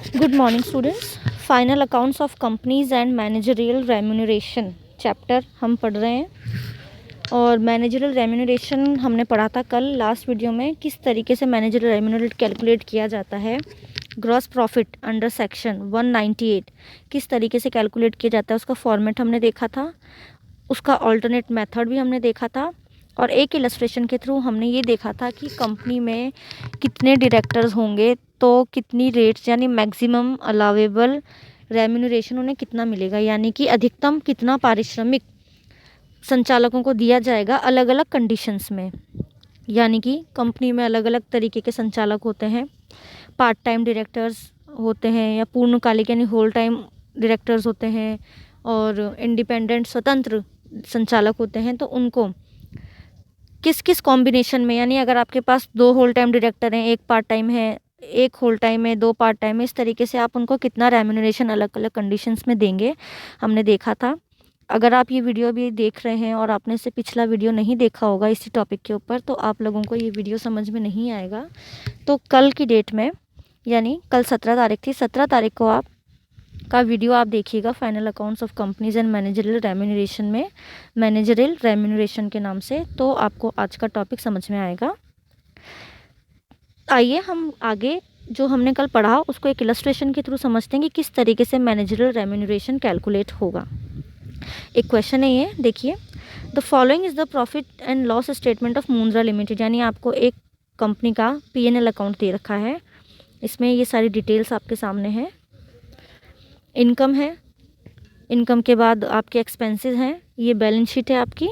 Good morning students. Final accounts of companies and managerial remuneration chapter हम पढ़ रहे हैं। और मैनेजरियल रेम्यूनरेशन हमने पढ़ा था कल लास्ट वीडियो में, किस तरीके से मैनेजरियल रेम्यूनरेट कैलकुलेट किया जाता है। ग्रॉस प्रॉफिट अंडर सेक्शन 198 किस तरीके से कैलकुलेट किया जाता है, उसका फॉर्मेट हमने देखा था, उसका ऑल्टरनेट मेथड भी हमने देखा था। और एक इलस्ट्रेशन के थ्रू हमने ये देखा था कि कंपनी में कितने डायरेक्टर्स होंगे तो कितनी रेट्स यानी मैक्सिमम अलावेबल रेम्यूनरेशन उन्हें कितना मिलेगा, यानी कि अधिकतम कितना पारिश्रमिक संचालकों को दिया जाएगा अलग अलग कंडीशंस में। यानी कि कंपनी में अलग अलग तरीके के संचालक होते हैं, पार्ट टाइम डायरेक्टर्स होते हैं या पूर्णकालिक यानी होल टाइम डायरेक्टर्स होते हैं, और इंडिपेंडेंट स्वतंत्र संचालक होते हैं। तो उनको किस किस कॉम्बिनेशन में, यानी अगर आपके पास 2 होल टाइम डायरेक्टर हैं, एक पार्ट टाइम है, एक होल टाइम है, 2 पार्ट टाइम है, इस तरीके से आप उनको कितना रेम्यूनरेशन अलग अलग कंडीशंस में देंगे, हमने देखा था। अगर आप ये वीडियो भी देख रहे हैं और आपने से पिछला वीडियो नहीं देखा होगा इसी टॉपिक के ऊपर, तो आप लोगों को ये वीडियो समझ में नहीं आएगा। तो कल की डेट में, यानी कल 17 तारीख थी, 17 तारीख को आप का वीडियो आप देखिएगा final accounts of companies and managerial remuneration में, मैनेजरियल रेम्यूनरेशन के नाम से, तो आपको आज का टॉपिक समझ में आएगा। आइए हम आगे जो हमने कल पढ़ा उसको एक इलस्ट्रेशन के थ्रू समझते हैं कि किस तरीके से मैनेजरियल रेम्यूनरेशन कैलकुलेट होगा। एक क्वेश्चन है ये, देखिए, the following is the profit and loss statement of Mundra limited. यानी आपको एक कंपनी का P&L अकाउंट दे रखा है, इसमें ये सारी डिटेल्स आपके सामने हैं। इनकम है, इनकम के बाद आपके एक्सपेंसेस हैं, ये बैलेंस शीट है आपकी।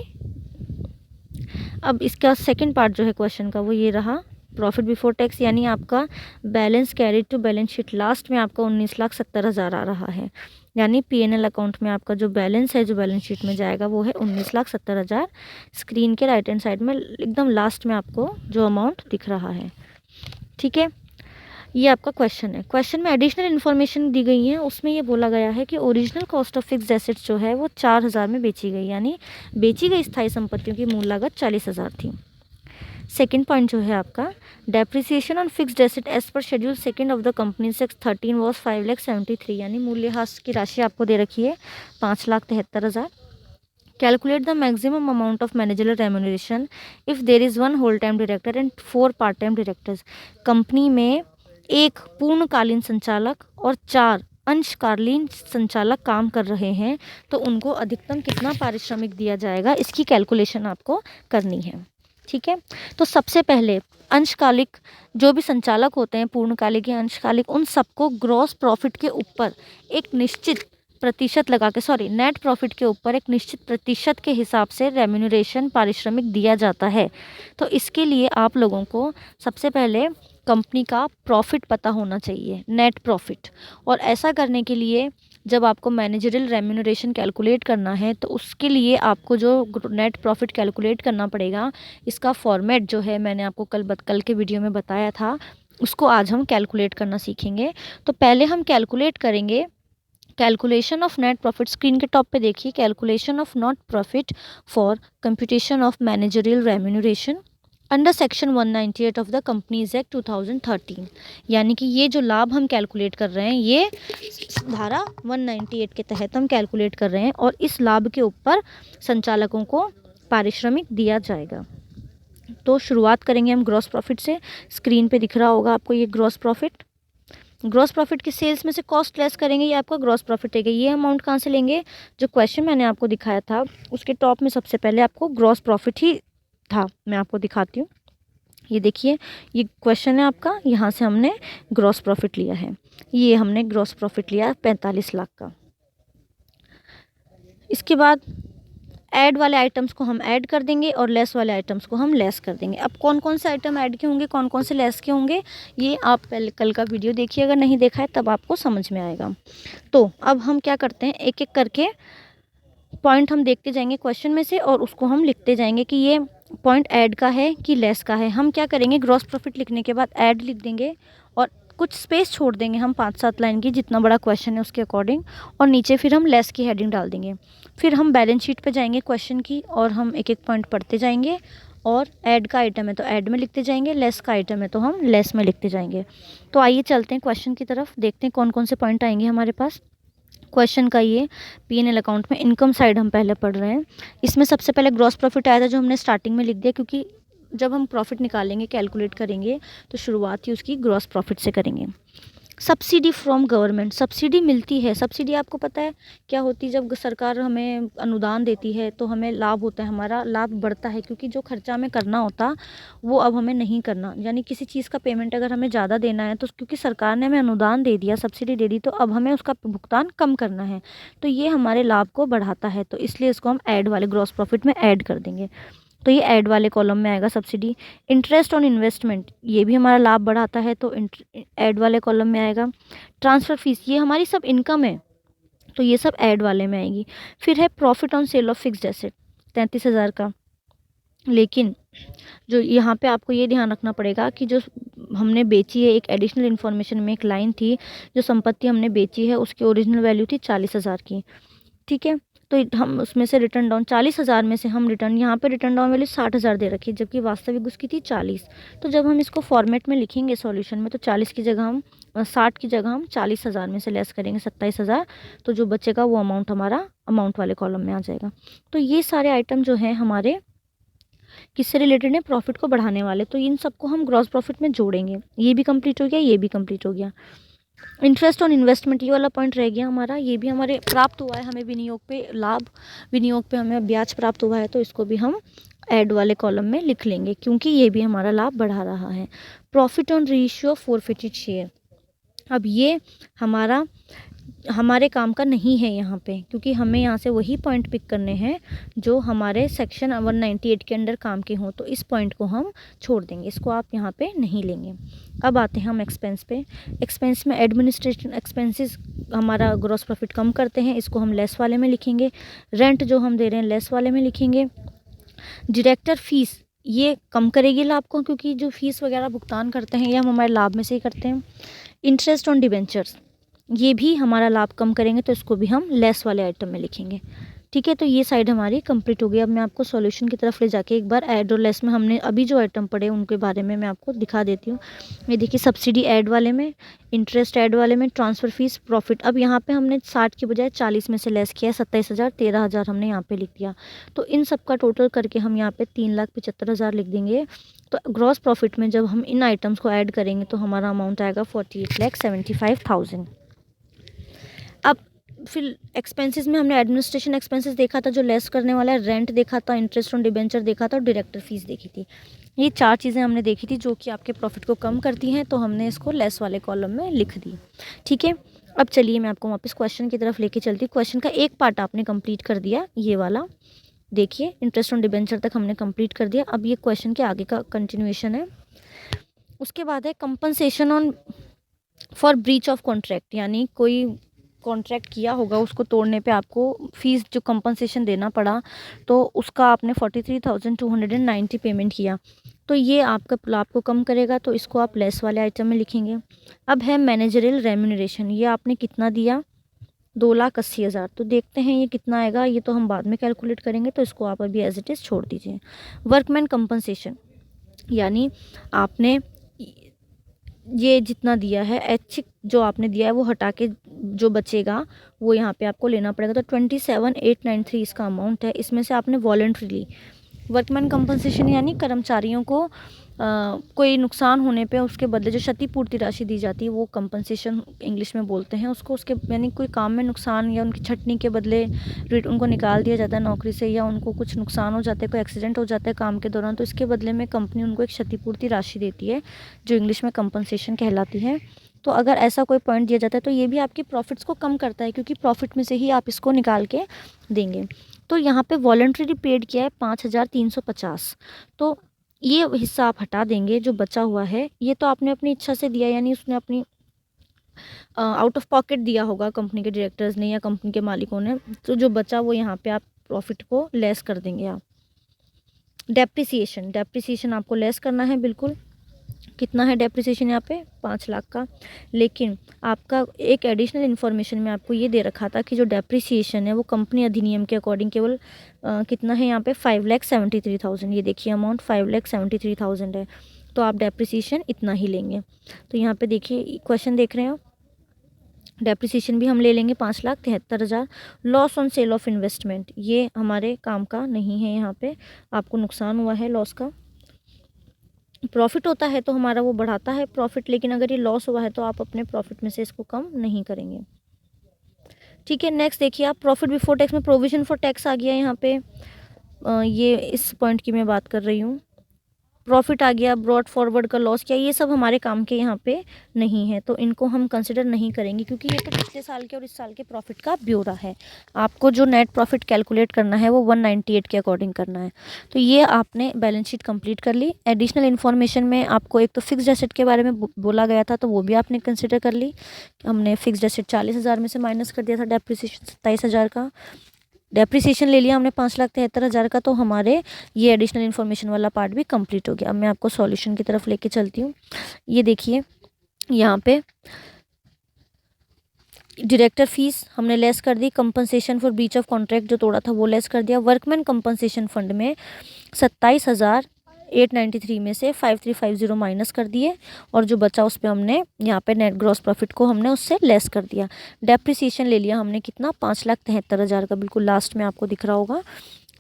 अब इसका सेकंड पार्ट जो है क्वेश्चन का वो ये रहा, प्रॉफिट बिफोर टैक्स, यानी आपका balance carried to balance sheet last में आपका 19,70,000 आ रहा है। यानी P&L अकाउंट में आपका जो बैलेंस है, जो बैलेंस शीट में जाएगा वो है 19,70,000। स्क्रीन के राइट हैंड साइड में एकदम लास्ट में आपको जो अमाउंट दिख रहा है, ठीक है। ये आपका क्वेश्चन है। क्वेश्चन में एडिशनल इन्फॉर्मेशन दी गई है, उसमें ये बोला गया है कि original cost of fixed assets जो है वो 4,000 में बेची गई, यानी बेची गई स्थायी संपत्तियों की मूल लागत 40,000 थी। सेकंड पॉइंट जो है आपका, depreciation on fixed asset as पर schedule second of the company 13 was 5,73,000, यानी मूल्यह्रास की राशि आपको दे रखी है 5,73,000। Calculate the maximum amount of managerial remuneration if there is 1 whole time director and 4 part time directors. Company में एक पूर्णकालीन संचालक और 4 अंशकालीन संचालक काम कर रहे हैं, तो उनको अधिकतम कितना पारिश्रमिक दिया जाएगा, इसकी कैलकुलेशन आपको करनी है, ठीक है। तो सबसे पहले अंशकालिक जो भी संचालक होते हैं, पूर्णकालिक या अंशकालिक, उन सबको ग्रॉस प्रॉफिट के ऊपर एक निश्चित प्रतिशत लगा के, नेट प्रॉफिट के ऊपर एक निश्चित प्रतिशत के हिसाब से रेम्यूनरेशन पारिश्रमिक दिया जाता है। तो इसके लिए आप लोगों को सबसे पहले कंपनी का प्रॉफिट पता होना चाहिए, नेट प्रॉफिट। और ऐसा करने के लिए जब आपको मैनेजरियल रेम्यूनरेशन कैलकुलेट करना है, तो उसके लिए आपको जो नेट प्रॉफिट कैलकुलेट करना पड़ेगा, इसका फॉर्मेट जो है मैंने आपको कल के वीडियो में बताया था, उसको आज हम कैलकुलेट करना सीखेंगे। तो पहले हम कैलकुलेट करेंगे calculation of net profit. Screen के टॉप पे देखिए, calculation of net profit for computation of managerial remuneration under section 198 of the companies act 2013। यानी कि ये जो लाभ हम कैलकुलेट कर रहे हैं, ये धारा 198 के तहत हम कैलकुलेट कर रहे हैं, और इस लाभ के ऊपर संचालकों को पारिश्रमिक दिया जाएगा। तो शुरुआत करेंगे हम ग्रॉस प्रॉफिट से। स्क्रीन पे दिख रहा होगा आपको ये ग्रॉस प्रॉफिट। ग्रॉस प्रॉफिट के सेल्स में से कॉस्ट लेस करेंगे, ये आपका ग्रॉस प्रॉफिट है। ये अमाउंट कहाँ से लेंगे, जो क्वेश्चन मैंने आपको दिखाया था उसके टॉप में सबसे पहले आपको ग्रॉस प्रॉफिट ही था। मैं आपको दिखाती हूँ, ये देखिए, ये क्वेश्चन है आपका, यहाँ से हमने ग्रॉस प्रॉफिट लिया है। ये हमने ग्रॉस प्रॉफिट लिया 45 लाख का। इसके बाद ऐड वाले आइटम्स को हम ऐड कर देंगे और लेस वाले आइटम्स को हम लेस कर देंगे। अब कौन कौन से आइटम ऐड के होंगे, कौन कौन से लेस के होंगे, ये आप पहले कल का वीडियो देखिए, अगर नहीं देखा है तब आपको समझ में आएगा। तो अब हम क्या करते हैं, एक एक करके पॉइंट हम देखते जाएंगे क्वेश्चन में से, और उसको हम लिखते जाएंगे कि ये पॉइंट ऐड का है कि लेस का है। हम क्या करेंगे, ग्रॉस प्रॉफिट लिखने के बाद ऐड लिख देंगे और कुछ स्पेस छोड़ देंगे हम 5-7 लाइन की, जितना बड़ा क्वेश्चन है उसके अकॉर्डिंग, और नीचे फिर हम लेस की हेडिंग डाल देंगे। फिर हम बैलेंस शीट पे जाएंगे क्वेश्चन की, और हम एक एक पॉइंट पढ़ते जाएंगे और ऐड का आइटम है तो ऐड में लिखते जाएंगे, लेस का आइटम है तो हम लेस में लिखते जाएंगे। तो आइए चलते हैं क्वेश्चन की तरफ, देखते हैं कौन कौन से पॉइंट आएंगे हमारे पास। क्वेश्चन का ये P&L अकाउंट में इनकम साइड हम पहले पढ़ रहे हैं। इसमें सबसे पहले ग्रॉस प्रॉफिट आया था जो हमने स्टार्टिंग में लिख दिया, क्योंकि जब हम प्रॉफिट निकालेंगे कैलकुलेट करेंगे तो शुरुआत ही उसकी ग्रॉस प्रॉफिट से करेंगे। सब्सिडी फ्रॉम गवर्नमेंट, सब्सिडी मिलती है। सब्सिडी आपको पता है क्या होती है? जब सरकार हमें अनुदान देती है तो हमें लाभ होता है, हमारा लाभ बढ़ता है, क्योंकि जो खर्चा हमें करना होता वो अब हमें नहीं करना। यानी किसी चीज़ का पेमेंट अगर हमें ज़्यादा देना है तो क्योंकि सरकार ने हमें अनुदान दे दिया, सब्सिडी दे दी, तो अब हमें उसका भुगतान कम करना है, तो ये हमारे लाभ को बढ़ाता है। तो इसलिए इसको हम ऐड वाले ग्रॉस प्रॉफिट में ऐड कर देंगे। तो ये ऐड वाले कॉलम में आएगा सब्सिडी। इंटरेस्ट ऑन इन्वेस्टमेंट, ये भी हमारा लाभ बढ़ाता है तो ऐड वाले कॉलम में आएगा। ट्रांसफ़र फीस, ये हमारी सब इनकम है तो ये सब ऐड वाले में आएगी। फिर है profit on sale of fixed asset 33,000 का। लेकिन जो यहाँ पे आपको ये ध्यान रखना पड़ेगा कि जो हमने बेची है, एक एडिशनल इन्फॉर्मेशन में एक लाइन थी, जो संपत्ति हमने बेची है उसकी ओरिजिनल वैल्यू थी 40,000 की, ठीक है। तो हम उसमें से रिटर्न डाउन 40,000 में से हम रिटर्न, यहाँ पे रिटर्न डाउन वैल्यू 60,000 दे रखी है, जबकि वास्तविक उसकी थी 40। तो जब हम इसको फॉर्मेट में लिखेंगे सॉल्यूशन में तो 40 की जगह हम 60 की जगह हम 40,000 में से लेस करेंगे 27,000, तो जो बचेगा वो अमाउंट हमारा अमाउंट वाले कॉलम में आ जाएगा। तो ये सारे आइटम जो हैं हमारे किससे रिलेटेड है? प्रॉफिट को बढ़ाने वाले। तो इन सबको हम ग्रॉस प्रॉफिट में जोड़ेंगे। ये भी कंप्लीट हो गया, ये भी कंप्लीट हो गया। इंटरेस्ट ऑन इन्वेस्टमेंट, ये वाला पॉइंट रह गया हमारा। ये भी हमारे प्राप्त हुआ है, हमें विनियोग पे लाभ, विनियोग पे हमें ब्याज प्राप्त हुआ है, तो इसको भी हम ऐड वाले कॉलम में लिख लेंगे, क्योंकि ये भी हमारा लाभ बढ़ा रहा है। Profit on ratio of forfeited share, अब ये हमारे काम का नहीं है यहाँ पे, क्योंकि हमें यहाँ से वही पॉइंट पिक करने हैं जो हमारे सेक्शन 198 के अंडर काम के हों, तो इस पॉइंट को हम छोड़ देंगे, इसको आप यहाँ पे नहीं लेंगे। अब आते हैं हम एक्सपेंस पे। एक्सपेंस में एडमिनिस्ट्रेशन एक्सपेंसेस हमारा ग्रॉस प्रॉफिट कम करते हैं, इसको हम लेस वाले में लिखेंगे। रेंट जो हम दे रहे हैं लेस वाले में लिखेंगे। डायरेक्टर फीस ये कम करेगी लाभ को, क्योंकि जो फीस वगैरह भुगतान करते हैं ये हम हमारे लाभ में से ही करते हैं। इंटरेस्ट ऑन डिबेंचर्स, ये भी हमारा लाभ कम करेंगे, तो इसको भी हम लेस वाले आइटम में लिखेंगे, ठीक है। तो ये साइड हमारी कंप्लीट हो गई। अब मैं आपको सॉल्यूशन की तरफ ले जाके एक बार ऐड और लेस में हमने अभी जो आइटम पढ़े उनके बारे में मैं आपको दिखा देती हूँ। ये देखिए, सब्सिडी ऐड वाले में, इंटरेस्ट ऐड वाले में, ट्रांसफ़र फीस, प्रॉफिट। अब यहाँ पे हमने 60 की बजाय 40 में से लेस किया है, 27,000, 13,000 हमने यहाँ पे लिख दिया। तो इन सब का टोटल करके हम यहाँ पे 3,75,000 लिख देंगे। तो ग्रॉस प्रॉफिट में जब हम इन आइटम्स को ऐड करेंगे तो हमारा अमाउंट आएगा 48,75,000। अब फिर एक्सपेंसेस में हमने एडमिनिस्ट्रेशन एक्सपेंसेस देखा था जो लेस करने वाला है, रेंट देखा था, इंटरेस्ट ऑन डिबेंचर देखा था और डायरेक्टर फीस देखी थी। ये 4 चीज़ें हमने देखी थी जो कि आपके प्रॉफिट को कम करती हैं, तो हमने इसको लेस वाले कॉलम में लिख दी, ठीक है। अब चलिए मैं आपको वापस क्वेश्चन की तरफ लेके चलती हूँ। क्वेश्चन का एक पार्ट आपने कंप्लीट कर दिया, ये वाला देखिए, इंटरेस्ट ऑन डिबेंचर तक हमने कंप्लीट कर दिया। अब ये क्वेश्चन के आगे का कंटिन्यूएशन है। उसके बाद है compensation on for breach of contract, यानी कोई कॉन्ट्रैक्ट किया होगा उसको तोड़ने पे आपको फीस जो कंपनसेशन देना पड़ा, तो उसका आपने 43,290 पेमेंट किया, तो ये आपका लाभ को कम करेगा, तो इसको आप लेस वाले आइटम में लिखेंगे। अब है मैनेजरियल रेम्यूनरेशन, ये आपने कितना दिया? 2,80,000। तो देखते हैं ये कितना आएगा, ये तो हम बाद में कैलकुलेट करेंगे, तो इसको आप अभी एज इट इज़ छोड़ दीजिए। वर्कमैन कंपनसेशन, यानी आपने ये जितना दिया है, ऐच्छिक जो आपने दिया है वो हटा के जो बचेगा वो यहाँ पे आपको लेना पड़ेगा। तो 27,893 इसका अमाउंट है। इसमें से आपने वॉलंटरीली वर्कमैन कंपनसेशन, यानी कर्मचारियों को कोई नुकसान होने पे उसके बदले जो क्षतिपूर्ति राशि दी जाती है वो कंपनसेशन इंग्लिश में बोलते हैं उसको। उसके यानी कोई काम में नुकसान या उनकी छटनी के बदले उनको निकाल दिया जाता है नौकरी से, या उनको कुछ नुकसान हो जाता है, कोई एक्सीडेंट हो जाता है काम के दौरान, तो इसके बदले में कंपनी उनको एक क्षतिपूर्ति राशि देती है जो इंग्लिश में कंपनसेशन कहलाती है। तो अगर ऐसा कोई पॉइंट दिया जाता है तो ये भी आपकी प्रॉफिट्स को कम करता है, क्योंकि प्रॉफिट में से ही आप इसको निकाल के देंगे। तो यहाँ पे वॉलंटरी पेड किया है 5,350, तो ये हिस्सा आप हटा देंगे। जो बचा हुआ है ये तो आपने अपनी इच्छा से दिया, यानी उसने अपनी आउट ऑफ पॉकेट दिया होगा कंपनी के डायरेक्टर्स ने या कंपनी के मालिकों ने, तो जो बचा वो यहाँ पे आप प्रॉफिट को लेस कर देंगे आप। डेप्रिसिएशन आपको लेस करना है बिल्कुल, कितना है डेप्रिसिएशन यहाँ पे 5 लाख का। लेकिन आपका एक एडिशनल इन्फॉर्मेशन में आपको ये दे रखा था कि जो डेप्रिसिएशन है वो कंपनी अधिनियम के अकॉर्डिंग केवल कितना है यहाँ पे 5,73,000। ये देखिए अमाउंट 5,73,000 है, तो आप डेप्रिसिएशन इतना ही लेंगे। तो यहाँ पे देखिए क्वेश्चन देख रहे हैं आप, डेप्रिसिएशन भी हम ले लेंगे 5,73,000। Loss on sale of investment, ये हमारे काम का नहीं है, यहाँ पे आपको नुकसान हुआ है लॉस का। प्रॉफिट होता है तो हमारा वो बढ़ाता है प्रॉफिट, लेकिन अगर ये लॉस हुआ है तो आप अपने प्रॉफिट में से इसको कम नहीं करेंगे। ठीक है, नेक्स्ट देखिए आप, प्रॉफिट बिफोर टैक्स में प्रोविजन फॉर टैक्स आ गया यहाँ पे। ये इस पॉइंट की मैं बात कर रही हूँ। प्रॉफिट आ गया, ब्रॉड फॉरवर्ड का लॉस क्या, ये सब हमारे काम के यहाँ पे नहीं है, तो इनको हम कंसिडर नहीं करेंगे, क्योंकि ये तो पिछले साल के और इस साल के प्रॉफिट का ब्यौरा है। आपको जो नेट प्रॉफिट कैलकुलेट करना है वो 198 के अकॉर्डिंग करना है। तो ये आपने बैलेंस शीट कंप्लीट कर ली। एडिशनल इन्फॉर्मेशन में आपको एक तो फिक्स्ड एसेट के बारे में बोला गया था, तो वो भी आपने कंसिडर कर ली। हमने फिक्स्ड एसेट 40,000 में से माइनस कर दिया था, डेप्रिसिएशन 27,000 का। डेप्रिसिएशन ले लिया हमने 5,73,000 का, तो हमारे ये एडिशनल इन्फॉर्मेशन वाला पार्ट भी कंप्लीट हो गया। अब मैं आपको सॉल्यूशन की तरफ लेके चलती हूँ। ये देखिए यहाँ पे डायरेक्टर फीस हमने लेस कर दी, compensation for breach of contract जो तोड़ा था वो लेस कर दिया। वर्कमैन कंपनसेशन फंड में 27,893 में से 5,350 माइनस कर दिए, और जो बचा उस पर हमने यहाँ पे नेट ग्रॉस प्रॉफिट को हमने उससे लेस कर दिया। डेप्रिसिएशन ले लिया हमने कितना, 5,73,000 का, बिल्कुल लास्ट में आपको दिख रहा होगा।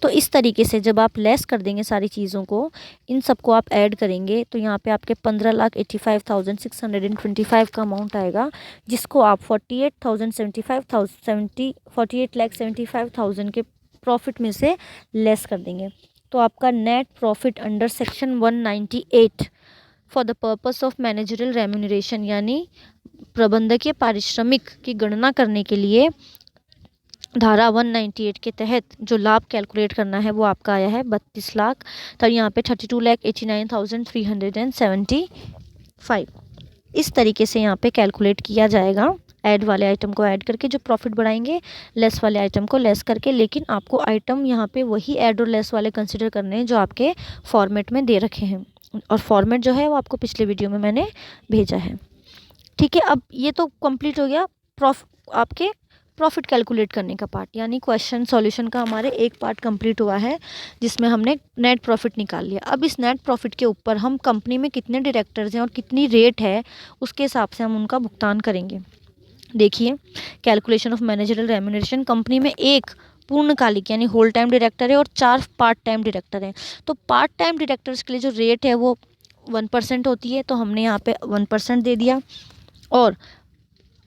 तो इस तरीके से जब आप लेस कर देंगे सारी चीज़ों को, इन सबको आप ऐड करेंगे, तो यहाँ पे आपके 15,85,625 का अमाउंट आएगा, जिसको आप 48,75,000 के प्रॉफिट में से लेस कर देंगे। तो आपका net profit under section 198 for the purpose of managerial remuneration, यानी प्रबंधकीय पारिश्रमिक की गणना करने के लिए धारा 198 के तहत जो लाभ कैलकुलेट करना है वो आपका आया है 32 लाख। तो यहाँ पे 32,89,375। इस तरीके से यहाँ पे कैलकुलेट किया जाएगा, ऐड वाले आइटम को ऐड करके जो प्रॉफिट बढ़ाएंगे, लेस वाले आइटम को लेस करके। लेकिन आपको आइटम यहाँ पे वही ऐड और लेस वाले कंसिडर करने हैं जो आपके फॉर्मेट में दे रखे हैं, और फॉर्मेट जो है वो आपको पिछले वीडियो में मैंने भेजा है। ठीक है, अब ये तो कंप्लीट हो गया आपके प्रॉफिट कैलकुलेट करने का पार्ट, यानी क्वेश्चन सॉल्यूशन का हमारे एक पार्ट कंप्लीट हुआ है, जिसमें हमने नेट प्रॉफिट निकाल लिया। अब इस नेट प्रॉफिट के ऊपर हम कंपनी में कितने डायरेक्टर्स हैं और कितनी रेट है उसके हिसाब से हम उनका भुगतान करेंगे। देखिए, calculation of managerial remuneration, company में एक पूर्णकालिक यानी होल टाइम डायरेक्टर है और 4 पार्ट टाइम डायरेक्टर हैं। तो पार्ट टाइम डायरेक्टर्स के लिए जो रेट है वो 1% होती है, तो हमने यहाँ पे 1% दे दिया, और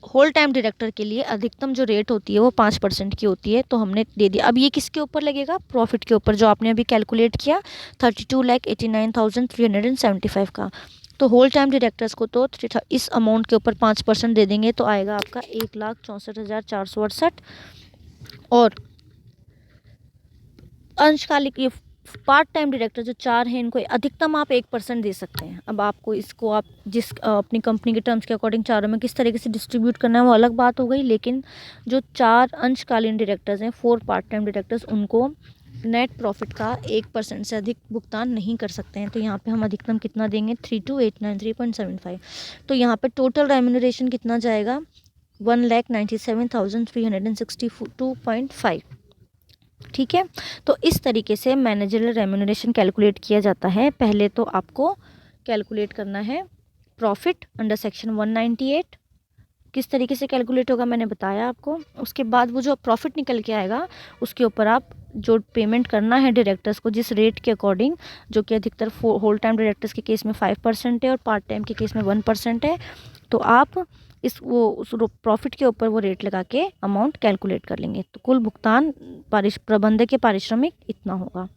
होल टाइम डायरेक्टर के लिए अधिकतम जो रेट होती है वो 5% की होती है, तो हमने दे दिया। अब ये किसके ऊपर लगेगा, प्रॉफिट के ऊपर, जो आपने अभी कैलकुलेट किया 32,89,375 का। तो होल टाइम डायरेक्टर्स को तो इस अमाउंट के ऊपर 5% दे देंगे, तो आएगा आपका 1,64,468। और अंशकालिक ये पार्ट टाइम डायरेक्टर जो 4 हैं, इनको अधिकतम आप 1% दे सकते हैं। अब आपको इसको आप जिस अपनी कंपनी के टर्म्स के अकॉर्डिंग चारों में किस तरीके से डिस्ट्रीब्यूट करना है वो अलग बात हो गई, लेकिन जो 4 अंशकालीन डायरेक्टर्स हैं, 4 पार्ट टाइम डायरेक्टर्स, उनको नेट प्रॉफिट का 1% से अधिक भुगतान नहीं कर सकते हैं। तो यहाँ पे हम अधिकतम कितना देंगे, 32,893.75। तो यहाँ पे टोटल रेम्यूनरेशन कितना जाएगा, 1,97,362.5। ठीक है, तो इस तरीके से मैनेजरियल रेम्यूनरेशन कैलकुलेट किया जाता है। पहले तो आपको कैलकुलेट करना है प्रॉफिट अंडर सेक्शन 198, किस तरीके से कैलकुलेट होगा मैंने बताया आपको। उसके बाद वो जो प्रॉफिट निकल के आएगा उसके ऊपर आप जो पेमेंट करना है डायरेक्टर्स को जिस रेट के अकॉर्डिंग, जो कि अधिकतर होल टाइम डायरेक्टर्स के केस में 5% है और पार्ट टाइम के केस में 1% है, तो आप उस प्रॉफिट के ऊपर वो रेट लगा के अमाउंट कैलकुलेट कर लेंगे। तो कुल भुगतान प्रबंधक के पारिश्रमिक इतना होगा।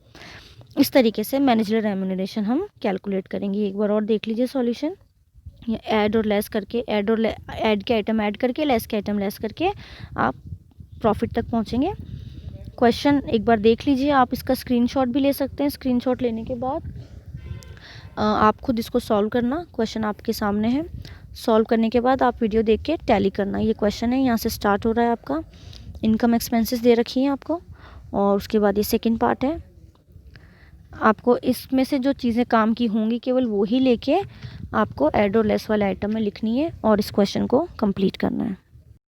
इस तरीके से मैनेजरियल रेम्यूनरेशन हम कैलकुलेट करेंगे। एक बार और देख लीजिए सॉल्यूशन, ये ऐड और लेस करके, ऐड के आइटम ऐड करके, लेस के आइटम लेस करके आप प्रॉफिट तक पहुंचेंगे। क्वेश्चन एक बार देख लीजिए, आप इसका स्क्रीनशॉट भी ले सकते हैं। स्क्रीनशॉट लेने के बाद आप खुद इसको सॉल्व करना, क्वेश्चन आपके सामने है। सॉल्व करने के बाद आप वीडियो देख के टैली करना। ये क्वेश्चन है, यहाँ से स्टार्ट हो रहा है आपका, इनकम एक्सपेंसेस दे रखी हैं आपको, और उसके बाद ये सेकंड पार्ट है। आपको इसमें से जो चीज़ें काम की होंगी केवल वो ही लेके आपको ऐड और लेस वाले आइटम में लिखनी है और इस क्वेश्चन को कंप्लीट करना है।